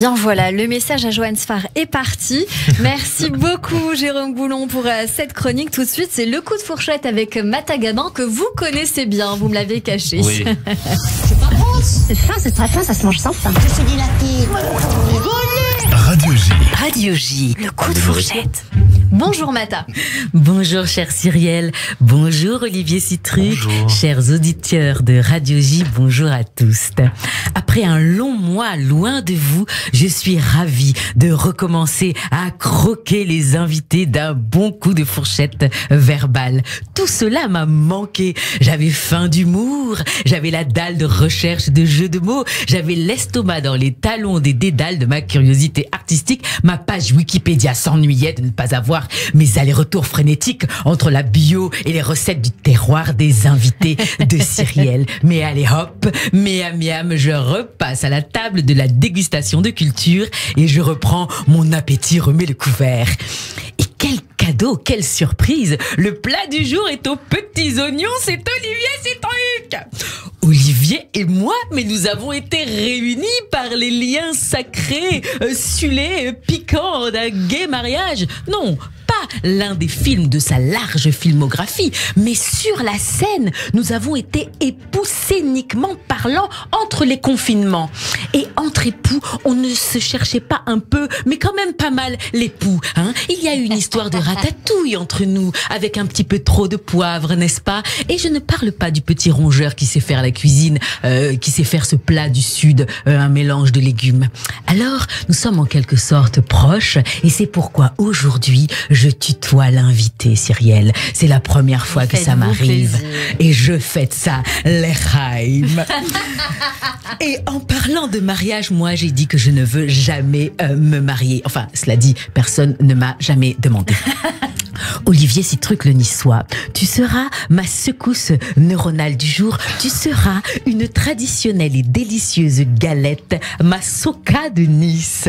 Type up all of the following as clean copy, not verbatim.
Bien voilà, le message à Johan Sfar est parti. Merci beaucoup Jérôme Goulon pour cette chronique. Tout de suite, c'est le coup de fourchette avec Mata Gabin que vous connaissez bien, vous me l'avez caché. Oui. C'est pas bon. C'est fin, c'est très fin, ça se mange sans fin. Je suis dilatée. Radio J. Radio J, le coup de fourchette. Bonjour Mata. Bonjour cher Cyrielle, bonjour Olivier Citruc, Bonjour. chers auditeurs de Radio J, bonjour à tous. Après un long mois loin de vous, je suis ravie de recommencer à croquer les invités d'un bon coup de fourchette verbale. Tout cela m'a manqué. J'avais faim d'humour, j'avais la dalle de recherche de jeux de mots, j'avais l'estomac dans les talons des dédales de ma curiosité artistique. Ma page Wikipédia s'ennuyait de ne pas avoir mes allers-retours frénétiques entre la bio et les recettes du terroir des invités de Cyrielle. Mais allez hop, miam miam, je repasse à la table de la dégustation de culture et je reprends mon appétit, remets le couvert. Et quel cadeau, quelle surprise! Le plat du jour est aux petits oignons, c'est Olivier Citruc! Olivier et moi, mais nous avons été réunis par les liens sacrés, sulés, piquants d'un gai mariage. Non, pas l'un des films de sa large filmographie, mais sur la scène, nous avons été époux scéniquement parlant entre les confinements. Et entre époux, on ne se cherchait pas un peu, mais quand même pas mal l'époux. Hein. Il y a eu une histoire de ratatouille entre nous, avec un petit peu trop de poivre, n'est-ce pas? Et je ne parle pas du petit rongeur qui sait faire la cuisine, qui sait faire ce plat du Sud, un mélange de légumes. Alors, nous sommes en quelque sorte proches, et c'est pourquoi aujourd'hui, je tutoie l'invité, Cyrielle. C'est la première fois que ça m'arrive. Et je fête ça, l'Echaim. Et en parlant de mariage, moi, j'ai dit que je ne veux jamais me marier. Enfin, cela dit, personne ne m'a jamais demandé. Olivier Citruc le Niçois, tu seras ma secousse neuronale du jour, tu seras une traditionnelle et délicieuse galette, ma soca de Nice.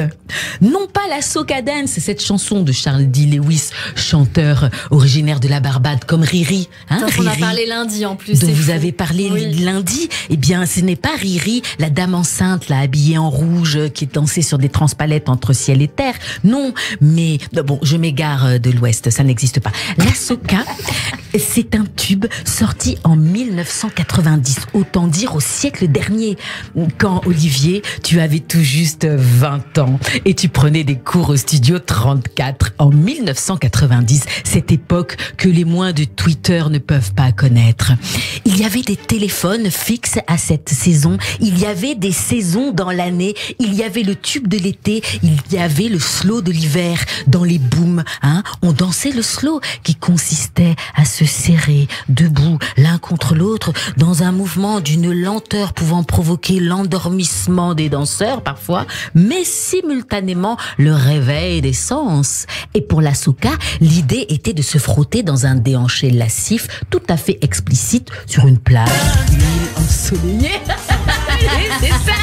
Non pas la soca dance, cette chanson de Charles D. Lewis, chanteur originaire de la Barbade comme Riri. Hein, On a Riri, parlé lundi en plus. dont vous avez parlé lundi. Eh bien, ce n'est pas Riri, la dame enceinte, là, habillée en rouge, qui dansait sur des transpalettes entre ciel et terre. Non, mais bon, je m'égare de l'Ouest, ça n'existe pas. La soca, c'est un tube sorti en 1990, autant dire au siècle dernier, quand Olivier, tu avais tout juste 20 ans et tu prenais des cours au studio 34 en 1990, cette époque que les moins de Twitter ne peuvent pas connaître. Il y avait des téléphones fixes à cette saison, il y avait des saisons dans l'année, il y avait le tube de l'été, il y avait le slow de l'hiver. Dans les booms, hein, on dansait le slow qui consistait à se serrer debout l'un contre l'autre dans un mouvement d'une lenteur pouvant provoquer l'endormissement des danseurs parfois, mais simultanément le réveil des sens. Et pour la soca, l'idée était de se frotter dans un déhanché lascif tout à fait explicite sur une plage d'huile ensoleillée. C'est ça.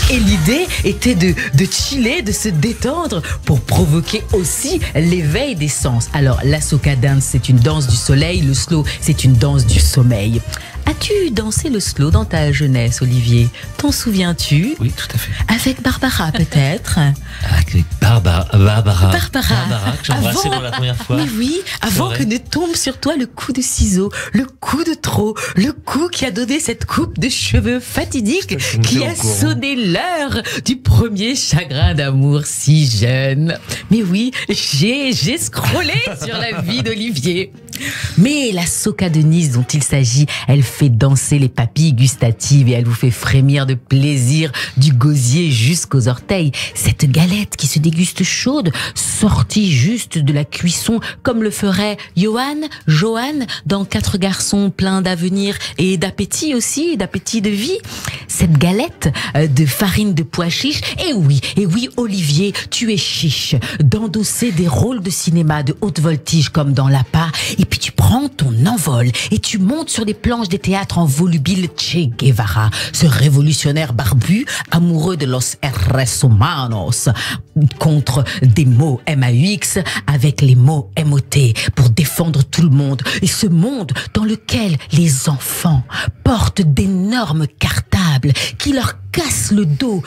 Et l'idée était de chiller, de se détendre pour provoquer aussi l'éveil des sens. Alors, la soca dance, c'est une danse du soleil, le slow, c'est une danse du sommeil. As-tu dansé le slow dans ta jeunesse, Olivier? T'en souviens-tu? Oui, tout à fait. Avec Barbara, peut-être? Avec Barbara, que j'embrassais Avant- pour la première fois. Mais oui, avant vrai. que ne tombe sur toi le coup de ciseau, le coup de trop, le coup qui a donné cette coupe de cheveux fatidique, qui a sonné l'heure du premier chagrin d'amour si jeune. Mais oui, j'ai scrollé sur la vie d'Olivier. Mais la soca de Nice dont il s'agit, elle fait danser les papilles gustatives et elle vous fait frémir de plaisir du gosier jusqu'aux orteils. Cette galette qui se déguste chaude, sortie juste de la cuisson, comme le ferait Johan dans 4 garçons pleins d'avenir et d'appétit aussi, d'appétit de vie. Cette galette de farine de pois chiche, et oui, Olivier, tu es chiche d'endosser des rôles de cinéma de haute voltige comme dans L'Appât, et puis tu prends ton envol et tu montes sur les planches des théâtres en volubile Che Guevara, ce révolutionnaire barbu amoureux de los seres humanos, contre des mots MAUX avec les mots MOT pour défendre tout le monde. Et ce monde dans lequel les enfants portent d'énormes cartables qui leur cassent le dos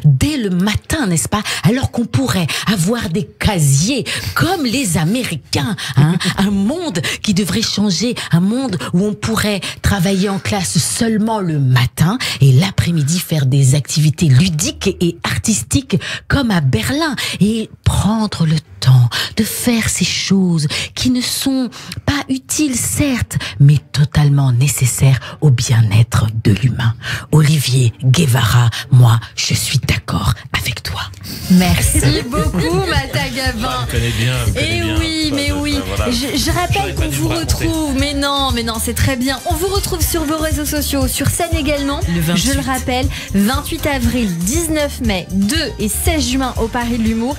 dès le matin, n'est-ce pas? Alors qu'on pourrait avoir des casiers comme les Américains. Un monde qui devrait changer, un monde où on pourrait travailler en classe seulement le matin et l'après-midi faire des activités ludiques et artistiques comme à Berlin et prendre le temps de faire ces choses qui ne sont pas utiles, certes, mais totalement nécessaires au bien-être de l'humain. Olivier Guevara, moi, je suis d'accord avec toi. Merci beaucoup, Mata Gabin. Et oui, mais oui. Je rappelle qu'on vous retrouve. Mais non, c'est très bien. On vous retrouve sur vos réseaux sociaux, sur scène également. Je le rappelle, 28 avril, 19 mai, 2 et 16 juin au Paris de l'Humour.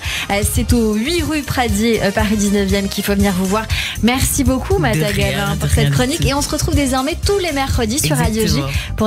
C'est au 8 rue Pradier, Paris 19e qu'il faut venir vous voir. Merci beaucoup, Mata Gabin, pour cette chronique. Et on se retrouve désormais tous les mercredis sur Radio J pour